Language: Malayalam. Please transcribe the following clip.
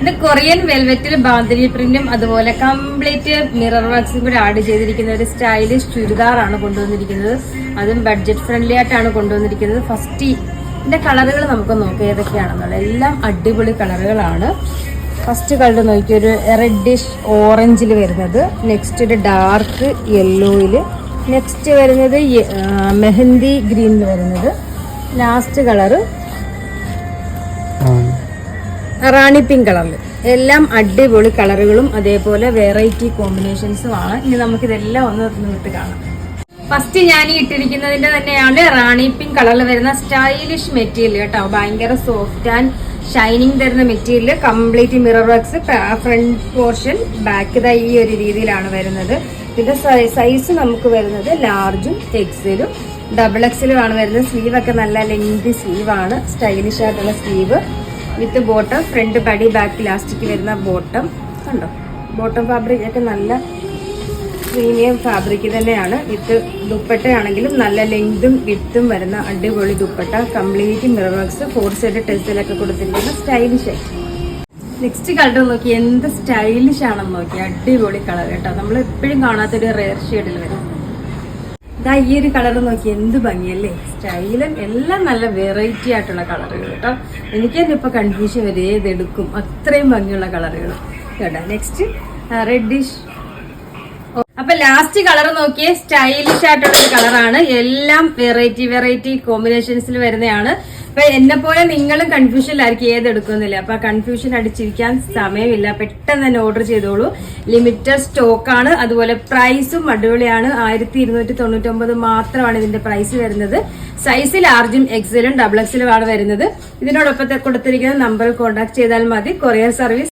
ഇത് കൊറിയൻ വെൽവെറ്റിൽ ബാന്തിനി പ്രിന്റും അതുപോലെ കംപ്ലീറ്റ് മിറർ വർക്സും കൂടി ആഡ് ചെയ്തിരിക്കുന്ന ഒരു സ്റ്റൈലിഷ് ചുരിദാറാണ് കൊണ്ടുവന്നിരിക്കുന്നത്. അതും ബഡ്ജറ്റ് ഫ്രണ്ട്ലി ആയിട്ടാണ് കൊണ്ടുവന്നിരിക്കുന്നത്. ഫസ്റ്റ് ഇതിന്റെ കളറുകൾ നമുക്ക് നോക്കാം ഏതൊക്കെയാണെന്നുള്ളത്. എല്ലാം അടിപൊളി കളറുകളാണ്. ഫസ്റ്റ് കളർ നോക്കി ഒരു റെഡിഷ് ഓറഞ്ചിൽ വരുന്നത്, നെക്സ്റ്റ് ഒരു ഡാർക്ക് യെല്ലോയില്, നെക്സ്റ്റ് വരുന്നത് മെഹന്തി ഗ്രീനിൽ വരുന്നത്, ലാസ്റ്റ് കളറ് റാണി പിങ്ക് കളറിൽ. എല്ലാം അടിപൊളി കളറുകളും അതേപോലെ വെറൈറ്റി കോമ്പിനേഷൻസുമാണ്. ഇനി നമുക്കിതെല്ലാം ഒന്ന് വിട്ട് കാണാം. ഫസ്റ്റ് ഞാൻ ഇട്ടിരിക്കുന്നതിന്റെ തന്നെയാണ് റാണി പിങ്ക് കളറിൽ വരുന്ന സ്റ്റൈലിഷ് മെറ്റീരിയൽ കേട്ടോ. ഭയങ്കര സോഫ്റ്റ് ആൻഡ് ഷൈനിങ് തരുന്ന material, complete mirror works, front portion back ഈ ഒരു രീതിയിലാണ് വരുന്നത്. ഇതിന്റെ സൈസ് നമുക്ക് വരുന്നത് ലാർജും എക്സലും ഡബിൾ എക്സലും ആണ് വരുന്നത്. സ്ലീവ് ഒക്കെ നല്ല ലെങ്തി സ്ലീവ് ആണ്, സ്റ്റൈലിഷ് ആയിട്ടുള്ള സ്ലീവ് വിത്ത് ബോട്ടം, ഫ്രണ്ട് പടി ബാക്ക് ഇലാസ്റ്റിക് വരുന്ന ബോട്ടം കണ്ടോ. ബോട്ടം ഫാബ്രിക് ഒക്കെ നല്ല പ്രീമിയം ഫാബ്രിക് തന്നെയാണ്. വിത്ത് ദുപ്പട്ടയാണെങ്കിലും നല്ല ലെങ്തും വിത്തും വരുന്ന അടിപൊളി dupatta, complete mirror works, 4 side ടെസിലൊക്കെ കൊടുത്തിരിക്കുന്ന സ്റ്റൈലിഷ് ആയിട്ട്. നെക്സ്റ്റ് കളർ നോക്കി എന്ത് സ്റ്റൈലിഷ് ആണെന്ന് നോക്കി. അടിപൊളി കളർ കേട്ടോ, നമ്മൾ എപ്പോഴും കാണാത്തൊരു റെയർ ഷെയ്ഡിൽ വരും. ഇതാ ഈ ഒരു കളർ നോക്കി എന്ത് ഭംഗിയല്ലേ. സ്റ്റൈലും എല്ലാം നല്ല വെറൈറ്റി ആയിട്ടുള്ള കളറുകൾ കേട്ടോ. എനിക്ക് തന്നെ ഇപ്പൊ കൺഫ്യൂഷൻ വരെ ഏതെടുക്കും, അത്രയും ഭംഗിയുള്ള കളറുകൾ കേട്ടോ. Next reddish. അപ്പൊ ലാസ്റ്റ് കളർ നോക്കിയേ സ്റ്റൈലിഷ് ആയിട്ടുള്ള ഒരു കളറാണ്. എല്ലാം വെറൈറ്റി കോമ്പിനേഷൻസിൽ വരുന്നതാണ്. അപ്പൊ എന്നെ പോലെ നിങ്ങളും കൺഫ്യൂഷനിലായിരിക്കും ഏതെടുക്കുന്നില്ല. അപ്പൊ കൺഫ്യൂഷൻ അടിച്ചിരിക്കാൻ സമയമില്ല, പെട്ടെന്ന് തന്നെ ഓർഡർ ചെയ്തോളൂ. ലിമിറ്റഡ് സ്റ്റോക്ക് ആണ്. അതുപോലെ പ്രൈസും അടിപൊളിയാണ്. 1299 മാത്രമാണ് ഇതിന്റെ പ്രൈസ് വരുന്നത്. സൈസ് ലാർജും എക്സലും ഡബിൾ എക്സലും ആണ് വരുന്നത്. ഇതിനോടൊപ്പം കൊടുത്തിരിക്കുന്ന നമ്പറിൽ കോൺടാക്ട് ചെയ്താൽ മതി. Courier service